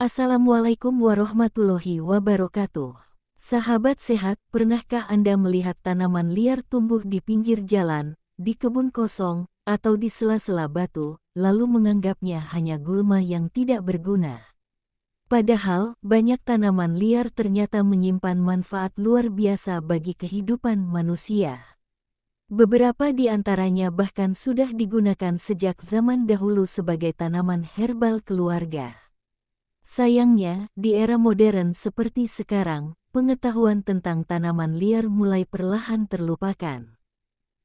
Assalamualaikum warahmatullahi wabarakatuh. Sahabat sehat, pernahkah Anda melihat tanaman liar tumbuh di pinggir jalan, di kebun kosong, atau di sela-sela batu, lalu menganggapnya hanya gulma yang tidak berguna? Padahal, banyak tanaman liar ternyata menyimpan manfaat luar biasa bagi kehidupan manusia. Beberapa di antaranya bahkan sudah digunakan sejak zaman dahulu sebagai tanaman herbal keluarga. Sayangnya, di era modern seperti sekarang, pengetahuan tentang tanaman liar mulai perlahan terlupakan.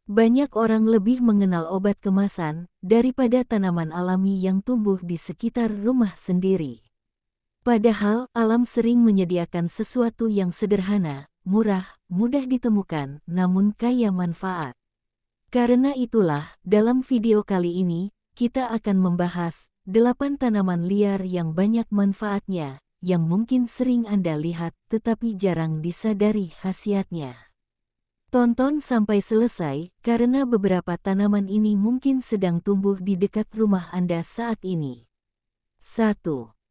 Banyak orang lebih mengenal obat kemasan daripada tanaman alami yang tumbuh di sekitar rumah sendiri. Padahal, alam sering menyediakan sesuatu yang sederhana, murah, mudah ditemukan, namun kaya manfaat. Karena itulah, dalam video kali ini, kita akan membahas 8 tanaman liar yang banyak manfaatnya, yang mungkin sering Anda lihat tetapi jarang disadari khasiatnya. Tonton sampai selesai, karena beberapa tanaman ini mungkin sedang tumbuh di dekat rumah Anda saat ini. 1.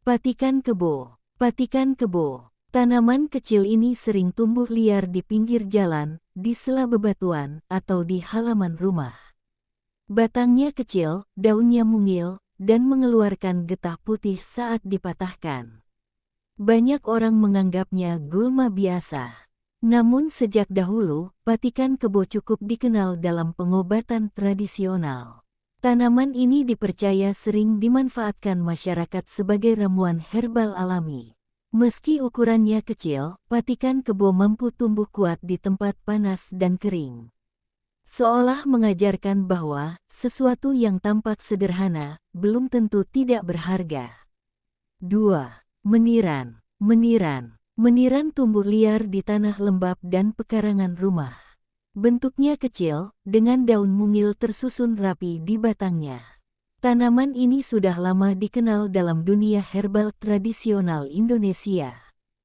Patikan kebo. Patikan kebo. Tanaman kecil ini sering tumbuh liar di pinggir jalan, di sela bebatuan, atau di halaman rumah. Batangnya kecil, daunnya mungil, dan mengeluarkan getah putih saat dipatahkan. Banyak orang menganggapnya gulma biasa. Namun sejak dahulu, patikan kebo cukup dikenal dalam pengobatan tradisional. Tanaman ini dipercaya sering dimanfaatkan masyarakat sebagai ramuan herbal alami. Meski ukurannya kecil, patikan kebo mampu tumbuh kuat di tempat panas dan kering. Seolah mengajarkan bahwa sesuatu yang tampak sederhana belum tentu tidak berharga. 2. Meniran. Meniran. Meniran tumbuh liar di tanah lembab dan pekarangan rumah. Bentuknya kecil, dengan daun mungil tersusun rapi di batangnya. Tanaman ini sudah lama dikenal dalam dunia herbal tradisional Indonesia.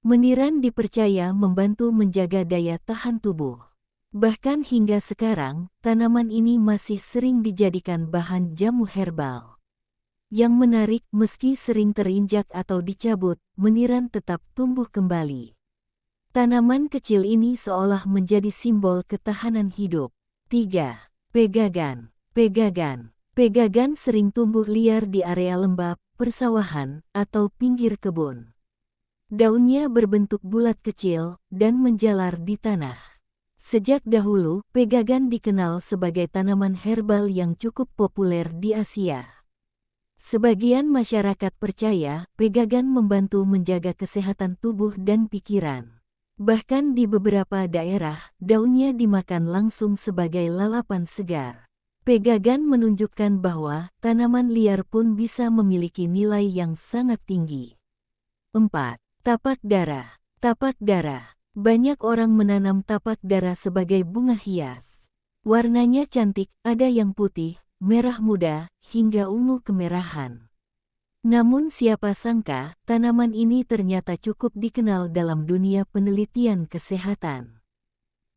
Meniran dipercaya membantu menjaga daya tahan tubuh. Bahkan hingga sekarang, tanaman ini masih sering dijadikan bahan jamu herbal. Yang menarik, meski sering terinjak atau dicabut, meniran tetap tumbuh kembali. Tanaman kecil ini seolah menjadi simbol ketahanan hidup. 3. Pegagan. Pegagan. Pegagan sering tumbuh liar di area lembab, persawahan, atau pinggir kebun. Daunnya berbentuk bulat kecil dan menjalar di tanah. Sejak dahulu, pegagan dikenal sebagai tanaman herbal yang cukup populer di Asia. Sebagian masyarakat percaya pegagan membantu menjaga kesehatan tubuh dan pikiran. Bahkan di beberapa daerah, daunnya dimakan langsung sebagai lalapan segar. Pegagan menunjukkan bahwa tanaman liar pun bisa memiliki nilai yang sangat tinggi. 4. Tapak dara. Tapak dara. Banyak orang menanam tapak dara sebagai bunga hias. Warnanya cantik, ada yang putih, merah muda, hingga ungu kemerahan. Namun siapa sangka, tanaman ini ternyata cukup dikenal dalam dunia penelitian kesehatan.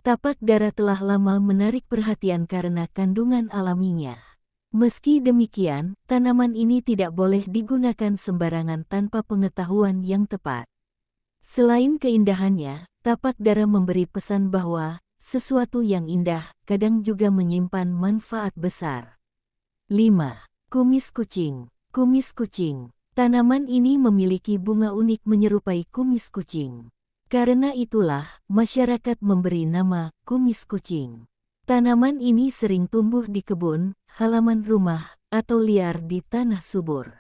Tapak dara telah lama menarik perhatian karena kandungan alaminya. Meski demikian, tanaman ini tidak boleh digunakan sembarangan tanpa pengetahuan yang tepat. Selain keindahannya, tapak dara memberi pesan bahwa sesuatu yang indah kadang juga menyimpan manfaat besar. 5. Kumis kucing. Kumis kucing. Tanaman ini memiliki bunga unik menyerupai kumis kucing. Karena itulah, masyarakat memberi nama kumis kucing. Tanaman ini sering tumbuh di kebun, halaman rumah, atau liar di tanah subur.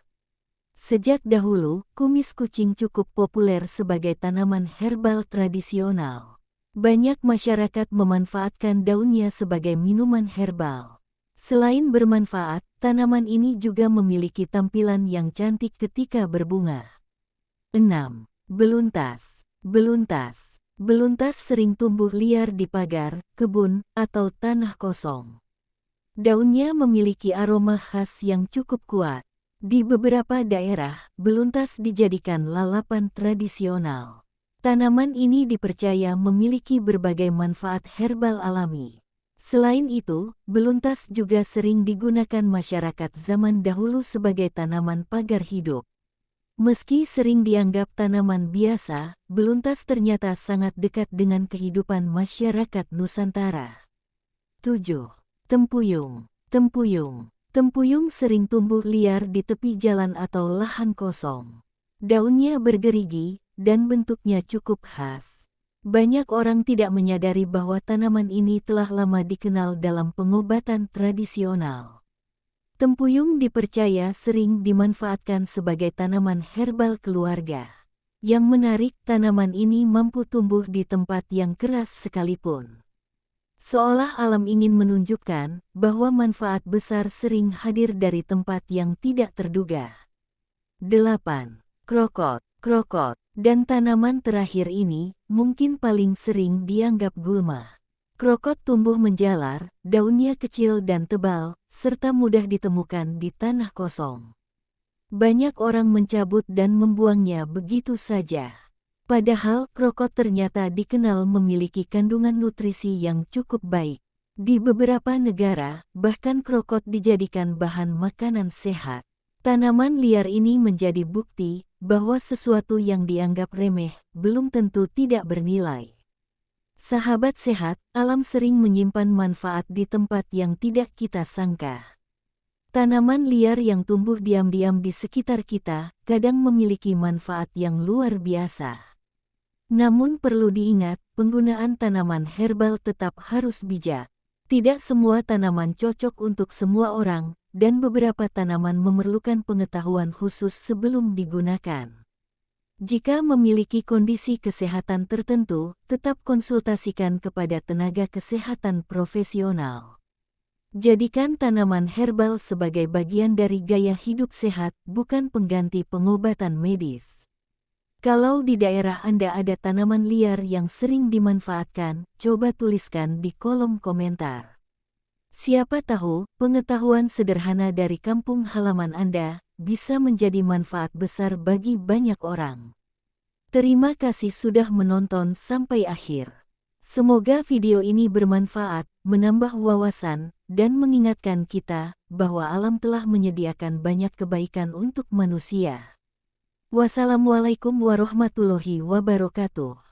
Sejak dahulu, kumis kucing cukup populer sebagai tanaman herbal tradisional. Banyak masyarakat memanfaatkan daunnya sebagai minuman herbal. Selain bermanfaat, tanaman ini juga memiliki tampilan yang cantik ketika berbunga. 6. Beluntas. Beluntas. Beluntas sering tumbuh liar di pagar, kebun, atau tanah kosong. Daunnya memiliki aroma khas yang cukup kuat. Di beberapa daerah, beluntas dijadikan lalapan tradisional. Tanaman ini dipercaya memiliki berbagai manfaat herbal alami. Selain itu, beluntas juga sering digunakan masyarakat zaman dahulu sebagai tanaman pagar hidup. Meski sering dianggap tanaman biasa, beluntas ternyata sangat dekat dengan kehidupan masyarakat Nusantara. 7. Tempuyung. Tempuyung. Tempuyung sering tumbuh liar di tepi jalan atau lahan kosong. Daunnya bergerigi, dan bentuknya cukup khas. Banyak orang tidak menyadari bahwa tanaman ini telah lama dikenal dalam pengobatan tradisional. Tempuyung dipercaya sering dimanfaatkan sebagai tanaman herbal keluarga. Yang menarik, tanaman ini mampu tumbuh di tempat yang keras sekalipun. Seolah alam ingin menunjukkan bahwa manfaat besar sering hadir dari tempat yang tidak terduga. 8. Krokot. Krokot, dan tanaman terakhir ini mungkin paling sering dianggap gulma. Krokot tumbuh menjalar, daunnya kecil dan tebal, serta mudah ditemukan di tanah kosong. Banyak orang mencabut dan membuangnya begitu saja. Padahal krokot ternyata dikenal memiliki kandungan nutrisi yang cukup baik. Di beberapa negara, bahkan krokot dijadikan bahan makanan sehat. Tanaman liar ini menjadi bukti bahwa sesuatu yang dianggap remeh belum tentu tidak bernilai. Sahabat sehat, alam sering menyimpan manfaat di tempat yang tidak kita sangka. Tanaman liar yang tumbuh diam-diam di sekitar kita kadang memiliki manfaat yang luar biasa. Namun perlu diingat, penggunaan tanaman herbal tetap harus bijak. Tidak semua tanaman cocok untuk semua orang, dan beberapa tanaman memerlukan pengetahuan khusus sebelum digunakan. Jika memiliki kondisi kesehatan tertentu, tetap konsultasikan kepada tenaga kesehatan profesional. Jadikan tanaman herbal sebagai bagian dari gaya hidup sehat, bukan pengganti pengobatan medis. Kalau di daerah Anda ada tanaman liar yang sering dimanfaatkan, coba tuliskan di kolom komentar. Siapa tahu, pengetahuan sederhana dari kampung halaman Anda bisa menjadi manfaat besar bagi banyak orang. Terima kasih sudah menonton sampai akhir. Semoga video ini bermanfaat, menambah wawasan, dan mengingatkan kita bahwa alam telah menyediakan banyak kebaikan untuk manusia. Wassalamualaikum warahmatullahi wabarakatuh.